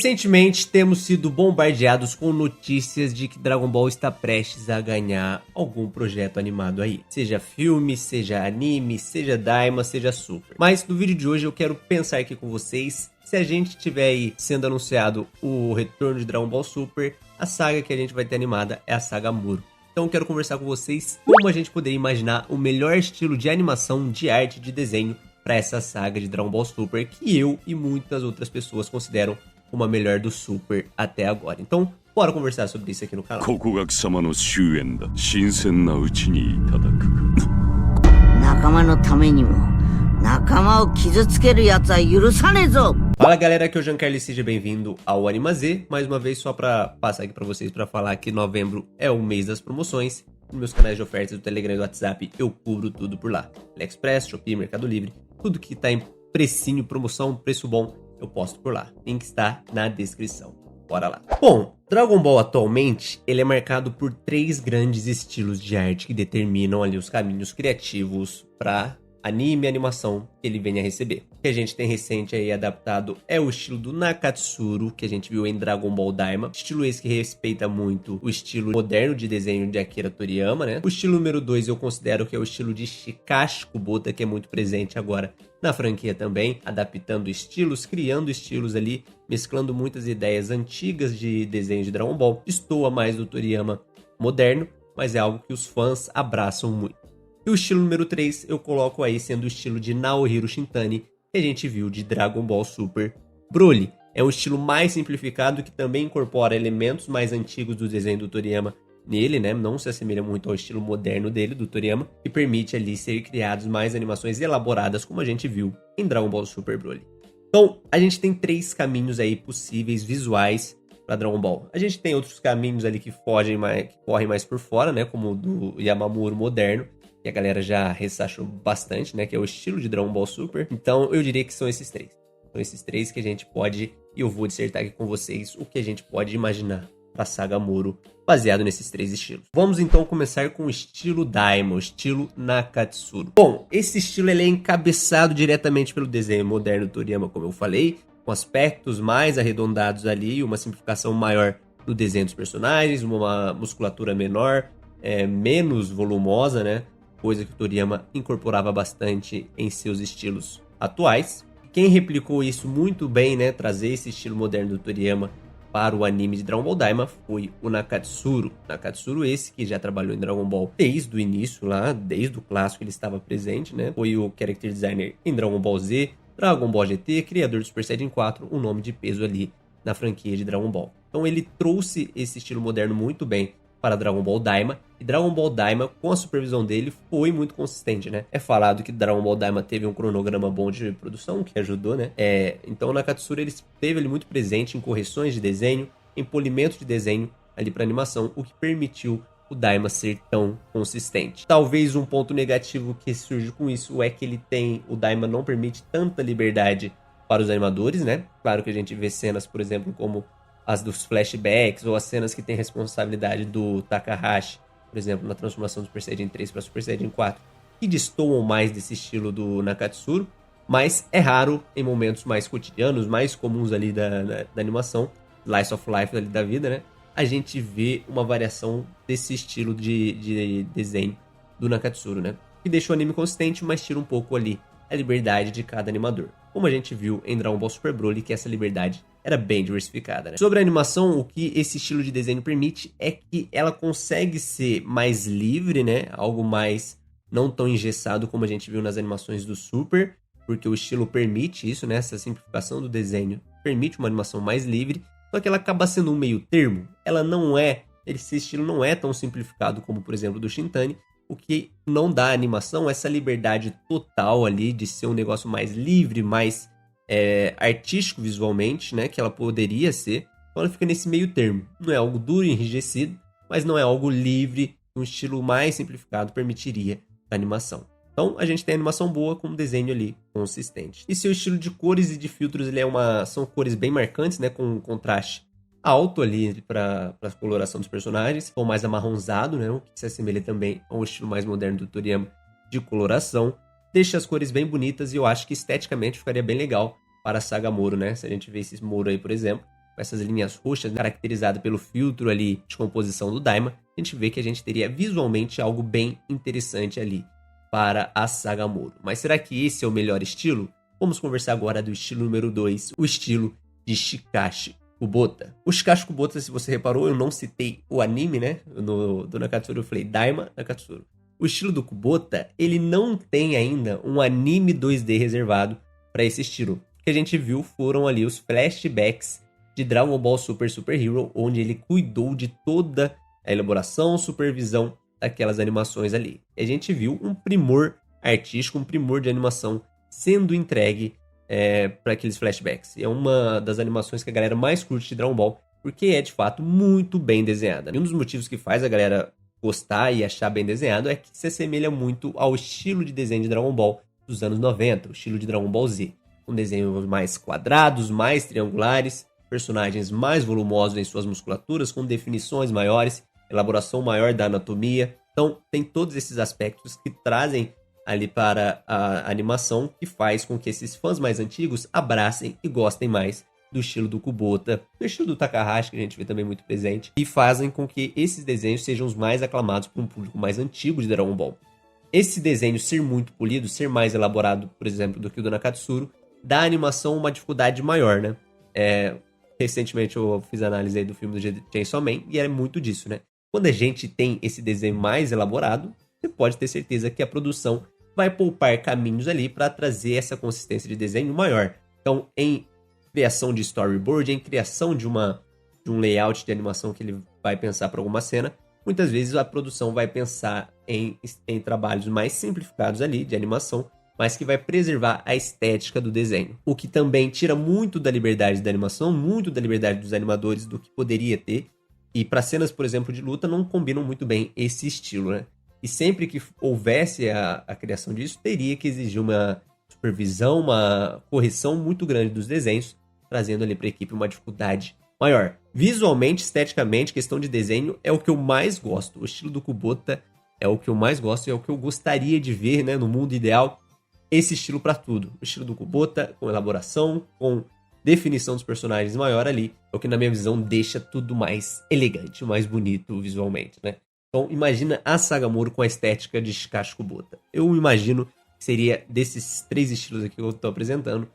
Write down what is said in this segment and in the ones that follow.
Recentemente temos sido bombardeados com notícias de que Dragon Ball está prestes a ganhar algum projeto animado aí. Seja filme, seja anime, seja Daima, seja Super. Mas no vídeo de hoje eu quero pensar aqui com vocês, se a gente tiver aí sendo anunciado o retorno de Dragon Ball Super, a saga que a gente vai ter animada é a saga Muro. Então eu quero conversar com vocês como a gente poderia imaginar o melhor estilo de animação, de arte, de desenho para essa saga de Dragon Ball Super que eu e muitas outras pessoas consideram como a melhor do Super até agora. Então, bora conversar sobre isso aqui no canal. 仲間のためにも仲間を傷つけるやつは許さねえぞ。 Fala galera, aqui é o Giancarlo e seja bem-vindo ao AnimaZ. Mais uma vez só para passar aqui para vocês para falar que novembro é o mês das promoções. Nos meus canais de ofertas do Telegram e do WhatsApp eu cubro tudo por lá. AliExpress, Shopee, Mercado Livre, tudo que tá em precinho, promoção, preço bom, eu posto por lá. Link está na descrição. Bora lá. Bom, Dragon Ball atualmente, ele é marcado por 3 grandes estilos de arte que determinam ali os caminhos criativos para anime e animação que ele venha a receber. O que a gente tem recente aí adaptado é o estilo do Nakatsuru, que a gente viu em Dragon Ball Daima. Estilo esse que respeita muito o estilo moderno de desenho de Akira Toriyama, né? O estilo número 2 eu considero que é o estilo de Shikashi Kubota, que é muito presente agora na franquia também, adaptando estilos, criando estilos ali, mesclando muitas ideias antigas de desenho de Dragon Ball. Destoa mais do Toriyama moderno, mas é algo que os fãs abraçam muito. E o estilo número 3 eu coloco aí sendo o estilo de Naohiro Shintani, que a gente viu de Dragon Ball Super Broly. É um estilo mais simplificado que também incorpora elementos mais antigos do desenho do Toriyama nele, né? Não se assemelha muito ao estilo moderno dele, do Toriyama, e permite ali ser criados mais animações elaboradas, como a gente viu em Dragon Ball Super Broly. Então, a gente tem 3 caminhos aí possíveis, visuais, para Dragon Ball. A gente tem outros caminhos ali que fogem mais, que correm mais por fora, né? Como o do Yamamuro moderno, que a galera já ressachou bastante, né? Que é o estilo de Dragon Ball Super. Então, eu diria que são esses 3. São esses 3 que a gente pode, e eu vou dissertar aqui com vocês, o que a gente pode imaginar para a saga Muro, baseado nesses 3 estilos. Vamos então começar com o estilo Daima, o estilo Nakatsuru. Bom, esse estilo ele é encabeçado diretamente pelo desenho moderno do Toriyama, como eu falei, com aspectos mais arredondados ali, uma simplificação maior no desenho dos personagens, uma musculatura menor, menos volumosa, né? Coisa que o Toriyama incorporava bastante em seus estilos atuais. Quem replicou isso muito bem, né, trazer esse estilo moderno do Toriyama para o anime de Dragon Ball Daima, foi o Nakatsuru. Nakatsuru esse que já trabalhou em Dragon Ball desde o início lá, desde o clássico ele estava presente, né? Foi o character designer em Dragon Ball Z, Dragon Ball GT, criador do Super Saiyajin 4, um nome de peso ali na franquia de Dragon Ball. Então ele trouxe esse estilo moderno muito bem para Dragon Ball Daima, e Dragon Ball Daima, com a supervisão dele, foi muito consistente, né? É falado que Dragon Ball Daima teve um cronograma bom de produção, que ajudou, né? Então o Nakatsuru, ele esteve ali muito presente em correções de desenho, em polimento de desenho ali para animação, o que permitiu o Daima ser tão consistente. Talvez um ponto negativo que surge com isso é que o Daima não permite tanta liberdade para os animadores, né? Claro que a gente vê cenas, por exemplo, como as dos flashbacks, ou as cenas que tem responsabilidade do Takahashi, por exemplo, na transformação do Super Saiyajin 3 para Super Saiyajin 4, que destoam mais desse estilo do Nakatsuru, mas é raro em momentos mais cotidianos, mais comuns ali da animação, Slice of Life ali da vida, né? A gente vê uma variação desse estilo de desenho do Nakatsuru, né? Que deixa o anime consistente, mas tira um pouco ali a liberdade de cada animador. Como a gente viu em Dragon Ball Super Broly, que essa liberdade era bem diversificada, né? Sobre a animação, o que esse estilo de desenho permite é que ela consegue ser mais livre, né? Algo mais não tão engessado como a gente viu nas animações do Super, porque o estilo permite isso, né? Essa simplificação do desenho permite uma animação mais livre, só que ela acaba sendo um meio termo. Ela não é, esse estilo não é tão simplificado como, por exemplo, do Shintani, o que não dá à animação essa liberdade total ali de ser um negócio mais livre, mais artístico visualmente, né, que ela poderia ser. Então ela fica nesse meio termo. Não é algo duro e enrijecido, mas não é algo livre, um estilo mais simplificado permitiria a animação. Então a gente tem animação boa com um desenho ali consistente. E seu estilo de cores e de filtros ele são cores bem marcantes, né, com um contraste alto ali para a coloração dos personagens, ou mais amarronzado, né, o que se assemelha também ao estilo mais moderno do Toriyama de coloração. Deixa as cores bem bonitas e eu acho que esteticamente ficaria bem legal para a saga Moro, né? Se a gente vê esse Moro aí, por exemplo, com essas linhas roxas, caracterizada pelo filtro ali de composição do Daima, a gente vê que a gente teria visualmente algo bem interessante ali para a saga Moro. Mas será que esse é o melhor estilo? Vamos conversar agora do estilo número 2, o estilo de Shikashi Kubota. O Shikashi Kubota, se você reparou, eu não citei o anime, né? Do Nakatsuru eu falei Daima Nakatsuru. O estilo do Kubota, ele não tem ainda um anime 2D reservado para esse estilo. O que a gente viu foram ali os flashbacks de Dragon Ball Super Super Hero, onde ele cuidou de toda a elaboração, supervisão daquelas animações ali. E a gente viu um primor artístico, um primor de animação sendo entregue para aqueles flashbacks. E é uma das animações que a galera mais curte de Dragon Ball, porque é de fato muito bem desenhada. E um dos motivos que faz a galera gostar e achar bem desenhado é que se assemelha muito ao estilo de desenho de Dragon Ball dos anos 90, o estilo de Dragon Ball Z. Com desenhos mais quadrados, mais triangulares, personagens mais volumosos em suas musculaturas, com definições maiores, elaboração maior da anatomia. Então, tem todos esses aspectos que trazem ali para a animação, que faz com que esses fãs mais antigos abracem e gostem mais do estilo do Kubota, do estilo do Takahashi, que a gente vê também muito presente, e fazem com que esses desenhos sejam os mais aclamados por um público mais antigo de Dragon Ball. Esse desenho ser muito polido, ser mais elaborado, por exemplo, do que o do Nakatsuru, dá à animação uma dificuldade maior, né? Recentemente eu fiz análise aí do filme do Chainsaw Man, e é muito disso, né? Quando a gente tem esse desenho mais elaborado, você pode ter certeza que a produção vai poupar caminhos ali para trazer essa consistência de desenho maior. Então, em criação de storyboard, em criação de um layout de animação que ele vai pensar para alguma cena, muitas vezes a produção vai pensar em trabalhos mais simplificados ali de animação, mas que vai preservar a estética do desenho. O que também tira muito da liberdade da animação, muito da liberdade dos animadores do que poderia ter. E para cenas, por exemplo, de luta, não combinam muito bem esse estilo, né? E sempre que houvesse a criação disso, teria que exigir uma supervisão, uma correção muito grande dos desenhos, trazendo ali para a equipe uma dificuldade maior. Visualmente, esteticamente, questão de desenho é o que eu mais gosto. O estilo do Kubota é o que eu mais gosto e é o que eu gostaria de ver, né, no mundo ideal. Esse estilo para tudo. O estilo do Kubota, com elaboração, com definição dos personagens maior ali, é o que na minha visão deixa tudo mais elegante, mais bonito visualmente, né? Então imagina a saga Moro com a estética de Shikashi Kubota. Eu imagino que seria desses 3 estilos aqui que eu tô apresentando,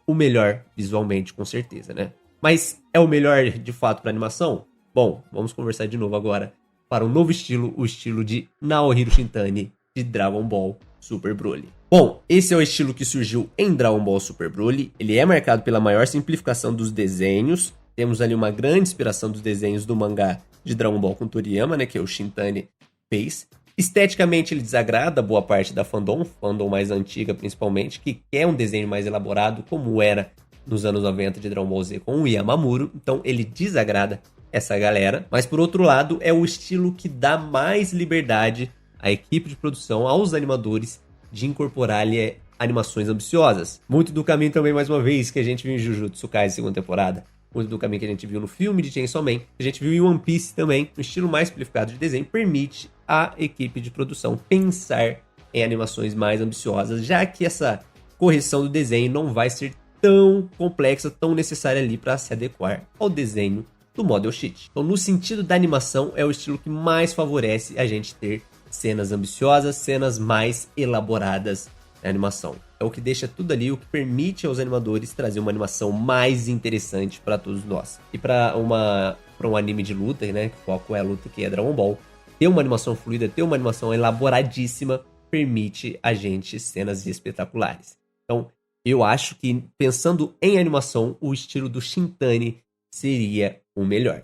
o melhor visualmente, com certeza, né? Mas é o melhor de fato para animação? Bom, vamos conversar de novo agora para um novo estilo, o estilo de Naohiro Shintani de Dragon Ball Super Broly. Bom, esse é o estilo que surgiu em Dragon Ball Super Broly. Ele é marcado pela maior simplificação dos desenhos. Temos ali uma grande inspiração dos desenhos do mangá de Dragon Ball com Toriyama, né, que o Shintani fez. Esteticamente ele desagrada boa parte da fandom mais antiga principalmente, que quer um desenho mais elaborado, como era nos anos 90 de Dragon Ball Z com o Yamamuro. Então ele desagrada essa galera. Mas por outro lado, é o estilo que dá mais liberdade à equipe de produção, aos animadores, de incorporar ali animações ambiciosas. Muito do caminho também, mais uma vez, que a gente viu em Jujutsu Kaisen segunda temporada. Muito do caminho que a gente viu no filme de Chainsaw Man, que a gente viu em One Piece também, um estilo mais simplificado de desenho, permite à equipe de produção pensar em animações mais ambiciosas, já que essa correção do desenho não vai ser tão complexa, tão necessária ali para se adequar ao desenho do model sheet. Então, no sentido da animação, é o estilo que mais favorece a gente ter cenas ambiciosas, cenas mais elaboradas na animação. É o que deixa tudo ali, o que permite aos animadores trazer uma animação mais interessante para todos nós. E para um anime de luta, né, que o foco é a luta, que é Dragon Ball, ter uma animação fluida, ter uma animação elaboradíssima, permite a gente cenas espetaculares. Então, eu acho que, pensando em animação, o estilo do Shintani seria o melhor.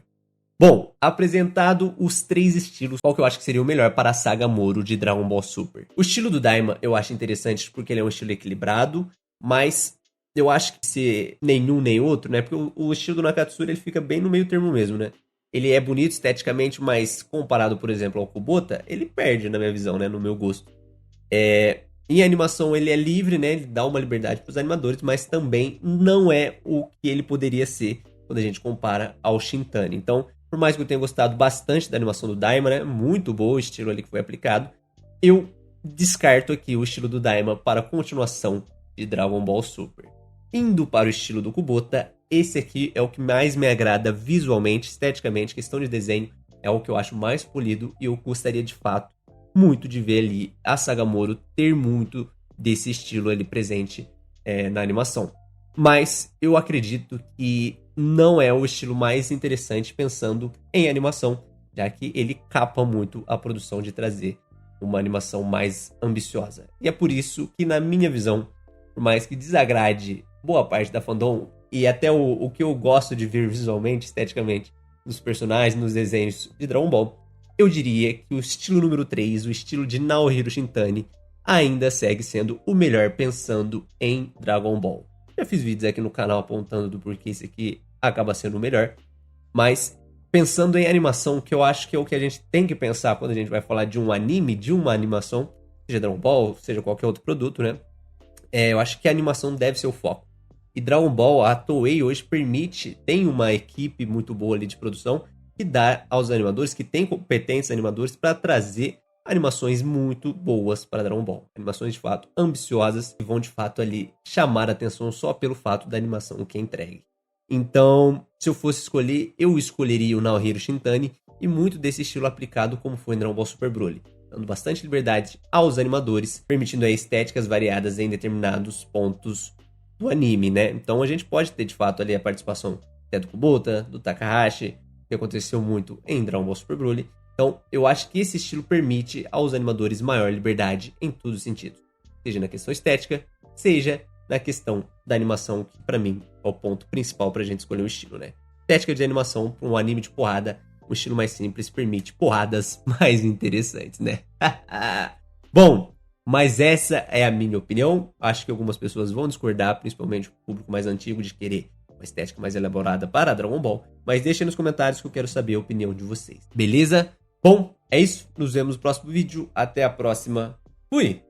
Bom, apresentado os 3 estilos, qual que eu acho que seria o melhor para a saga Moro de Dragon Ball Super? O estilo do Daima eu acho interessante porque ele é um estilo equilibrado, mas eu acho que se nenhum nem outro, né? Porque o estilo do Nakatsuru ele fica bem no meio termo mesmo, né? Ele é bonito esteticamente, mas comparado, por exemplo, ao Kubota, ele perde na minha visão, né? No meu gosto. Em animação ele é livre, né? Ele dá uma liberdade para os animadores, mas também não é o que ele poderia ser quando a gente compara ao Shintani. Então, por mais que eu tenha gostado bastante da animação do Daima, né? Muito boa o estilo ali que foi aplicado, eu descarto aqui o estilo do Daima para a continuação de Dragon Ball Super. Indo para o estilo do Kubota, esse aqui é o que mais me agrada visualmente, esteticamente, questão de desenho, é o que eu acho mais polido e eu gostaria de fato muito de ver ali a Sagamoro ter muito desse estilo ali presente na animação. Mas eu acredito que não é o estilo mais interessante pensando em animação, já que ele capa muito a produção de trazer uma animação mais ambiciosa. E é por isso que, na minha visão, por mais que desagrade boa parte da fandom, e até o que eu gosto de ver visualmente, esteticamente, nos personagens, nos desenhos de Dragon Ball, eu diria que o estilo número 3, o estilo de Naohiro Shintani, ainda segue sendo o melhor pensando em Dragon Ball. Já fiz vídeos aqui no canal apontando do porquê esse aqui acaba sendo o melhor, mas pensando em animação, que eu acho que é o que a gente tem que pensar quando a gente vai falar de um anime, de uma animação, seja Dragon Ball, seja qualquer outro produto, né? Eu acho que a animação deve ser o foco. E Dragon Ball, a Toei hoje tem uma equipe muito boa ali de produção que dá aos animadores, que tem competentes animadores para trazer animações muito boas para Dragon Ball. Animações de fato ambiciosas que vão de fato ali chamar a atenção só pelo fato da animação que é entregue. Então, se eu fosse escolher, eu escolheria o Naohiro Shintani e muito desse estilo aplicado como foi em Dragon Ball Super Broly, dando bastante liberdade aos animadores, permitindo aí estéticas variadas em determinados pontos do anime, né? Então a gente pode ter de fato ali a participação até do Kubota, do Takahashi, que aconteceu muito em Dragon Ball Super Broly. Então eu acho que esse estilo permite aos animadores maior liberdade em todos os sentidos, seja na questão estética, seja na questão da animação, que pra mim é o ponto principal pra gente escolher um estilo, né? Estética de animação para um anime de porrada, um estilo mais simples permite porradas mais interessantes, né? Bom, mas essa é a minha opinião. Acho que algumas pessoas vão discordar, principalmente o público mais antigo, de querer uma estética mais elaborada para Dragon Ball. Mas deixem nos comentários que eu quero saber a opinião de vocês. Beleza? Bom, é isso. Nos vemos no próximo vídeo. Até a próxima. Fui!